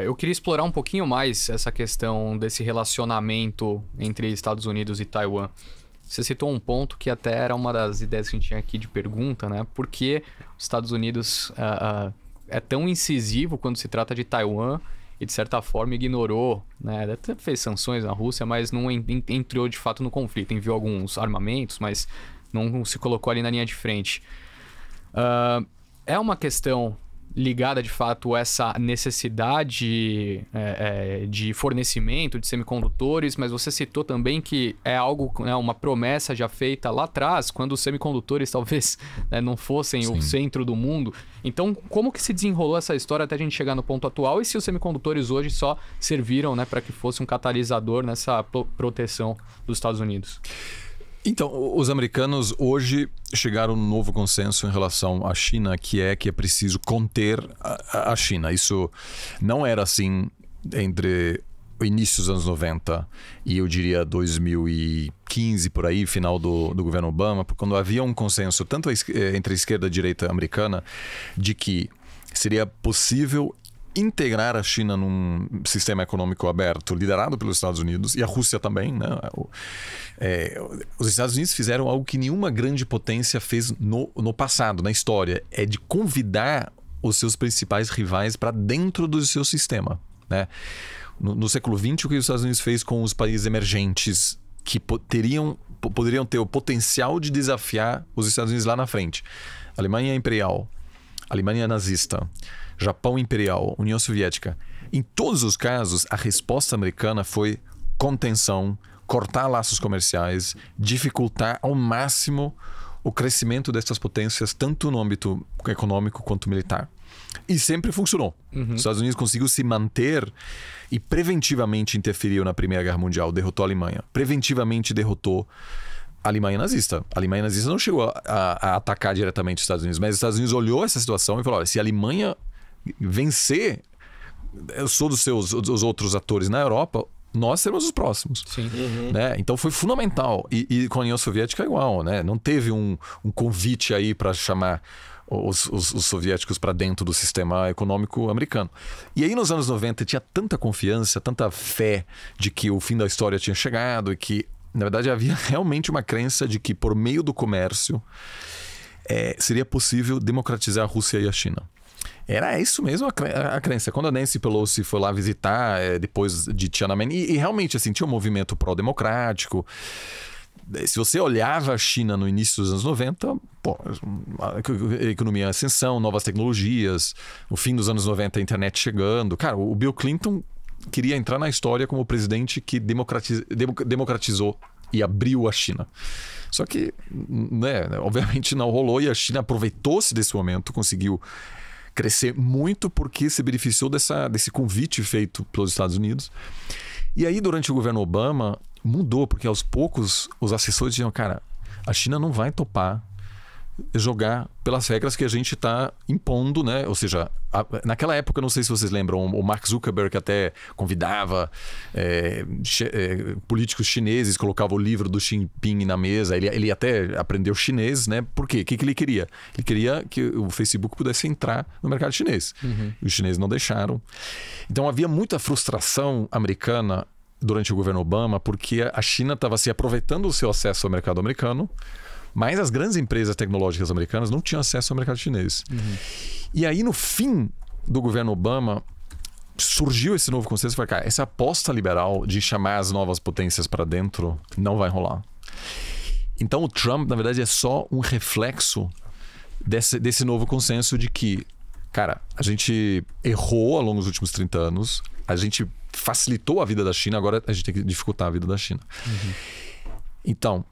Eu queria explorar um pouquinho mais essa questão desse relacionamento entre Estados Unidos e Taiwan. Você citou um ponto que até era uma das ideias que a gente tinha aqui de pergunta, né? Por que os Estados Unidos é tão incisivo quando se trata de Taiwan e, de certa forma, ignorou, né? Até fez sanções na Rússia, mas não entrou de fato no conflito. Enviou alguns armamentos, mas não se colocou ali na linha de frente. É uma questão ligada, de fato, a essa necessidade de fornecimento de semicondutores, mas você citou também que é algo, né, uma promessa já feita lá atrás, quando os semicondutores talvez, né, não fossem Sim. o centro do mundo. Então, como que se desenrolou essa história até a gente chegar no ponto atual? E se os semicondutores hoje só serviram, né, para que fosse um catalisador nessa proteção dos Estados Unidos? Então, os americanos hoje chegaram a um novo consenso em relação à China, que é preciso conter a China. Isso não era assim entre o início dos anos 90 e eu diria 2015, por aí, final do governo Obama, quando havia um consenso tanto entre a esquerda e a direita americana de que seria possível integrar a China num sistema econômico aberto liderado pelos Estados Unidos e a Rússia também, né? Os Estados Unidos fizeram algo que nenhuma grande potência fez no passado, na história, é de convidar os seus principais rivais para dentro do seu sistema, né? No século XX, o que os Estados Unidos fez com os países emergentes que poderiam ter o potencial de desafiar os Estados Unidos lá na frente. Alemanha Imperial, Alemanha nazista, Japão Imperial, União Soviética. Em todos os casos, a resposta americana foi contenção, cortar laços comerciais, dificultar ao máximo o crescimento dessas potências, tanto no âmbito econômico quanto militar. E sempre funcionou. Os Estados Unidos conseguiu se manter e preventivamente interferiu na Primeira Guerra Mundial, derrotou a Alemanha. Preventivamente derrotou a Alemanha nazista. A Alemanha nazista não chegou a atacar diretamente os Estados Unidos, mas os Estados Unidos olhou essa situação e falou: olha, se a Alemanha vencer, eu sou dos outros atores na Europa, nós seremos os próximos. Sim. Né? Então foi fundamental. E com a União Soviética é igual, né? Não teve um convite aí para chamar os soviéticos para dentro do sistema econômico americano. E aí nos anos 90 tinha tanta confiança, tanta fé de que o fim da história tinha chegado e que, na verdade, havia realmente uma crença de que por meio do comércio seria possível democratizar a Rússia e a China. Era isso mesmo a crença. Quando a Nancy Pelosi foi lá visitar depois de Tiananmen, e realmente assim, tinha um movimento pró-democrático. Se você olhava a China no início dos anos 90, a economia em ascensão, novas tecnologias, no fim dos anos 90 a internet chegando. Cara, o Bill Clinton queria entrar na história como o presidente que democratizou e abriu a China. Só que, né, obviamente não rolou e a China aproveitou-se desse momento, conseguiu crescer muito porque se beneficiou desse convite feito pelos Estados Unidos. E aí, durante o governo Obama, mudou, porque aos poucos os assessores diziam: cara, a China não vai topar jogar pelas regras que a gente está impondo, né? Ou seja, naquela época, não sei se vocês lembram, o Mark Zuckerberg até convidava políticos chineses, colocava o livro do Xi Jinping na mesa, ele até aprendeu chinês, né? Por quê? O que ele queria? Ele queria que o Facebook pudesse entrar no mercado chinês. Os chineses não deixaram. Então havia muita frustração americana durante o governo Obama, porque a China estava se aproveitando do seu acesso ao mercado americano, mas as grandes empresas tecnológicas americanas não tinham acesso ao mercado chinês. E aí, no fim do governo Obama, surgiu esse novo conceito e falou: cara, essa aposta liberal de chamar as novas potências para dentro não vai rolar. Então o Trump, na verdade, é só um reflexo desse novo consenso de que, cara, a gente errou ao longo dos últimos 30 anos, a gente facilitou a vida da China, agora a gente tem que dificultar a vida da China. Então,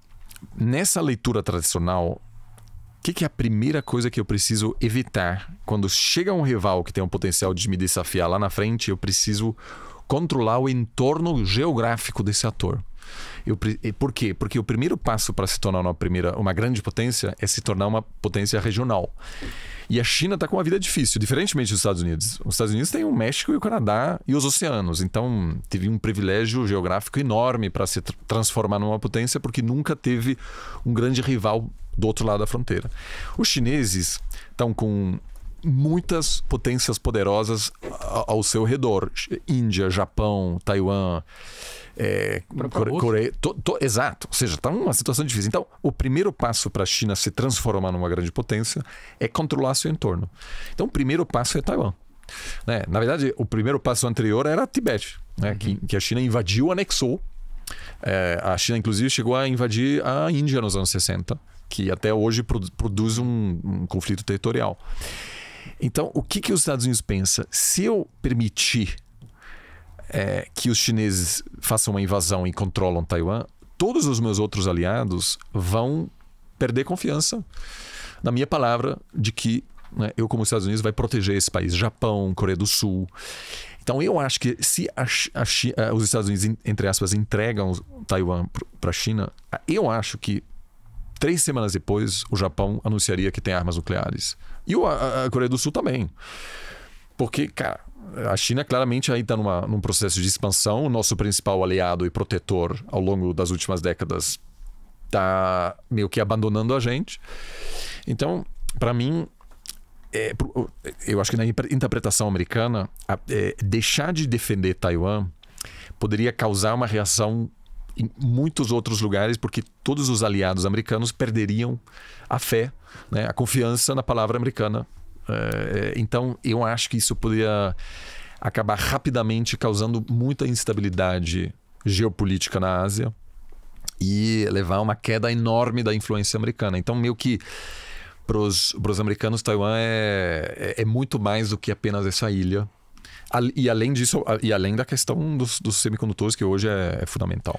nessa leitura tradicional, o que é a primeira coisa que eu preciso evitar? Quando chega um rival que tem um potencial de me desafiar lá na frente, eu preciso controlar o entorno geográfico desse ator. Por quê? Porque o primeiro passo para se tornar uma grande potência é se tornar uma potência regional. E a China está com uma vida difícil, diferentemente dos Estados Unidos. Os Estados Unidos têm o México e o Canadá e os oceanos. Então, teve um privilégio geográfico enorme para se transformar numa potência, porque nunca teve um grande rival do outro lado da fronteira. Os chineses estão com muitas potências poderosas ao seu redor. Índia, Japão, Taiwan, Coreia. Exato. Ou seja, está uma situação difícil. Então, o primeiro passo para a China se transformar numa grande potência é controlar seu entorno. Então, o primeiro passo é Taiwan. Né? Na verdade, o primeiro passo anterior era Tibete, né? Que a China invadiu, anexou. A China, inclusive, chegou a invadir a Índia nos anos 60, que até hoje produz um conflito territorial. Então, o que os Estados Unidos pensam? Se eu permitir que os chineses façam uma invasão e controlam Taiwan, todos os meus outros aliados vão perder confiança na minha palavra de que, né, eu, como Estados Unidos, vai proteger esse país. Japão, Coreia do Sul. Então, eu acho que se os Estados Unidos, entre aspas, entregam Taiwan para a China, eu acho que 3 semanas depois o Japão anunciaria que tem armas nucleares. E a Coreia do Sul também. Porque, cara, a China claramente aí está num processo de expansão. O nosso principal aliado e protetor ao longo das últimas décadas está meio que abandonando a gente. Então, para mim, eu acho que na interpretação americana, deixar de defender Taiwan poderia causar uma reação em muitos outros lugares, porque todos os aliados americanos perderiam a fé, né, a confiança na palavra americana. Então, eu acho que isso poderia acabar rapidamente causando muita instabilidade geopolítica na Ásia e levar a uma queda enorme da influência americana. Então, meio que para os americanos, Taiwan é muito mais do que apenas essa ilha. E além disso, e além da questão dos semicondutores, que hoje é fundamental.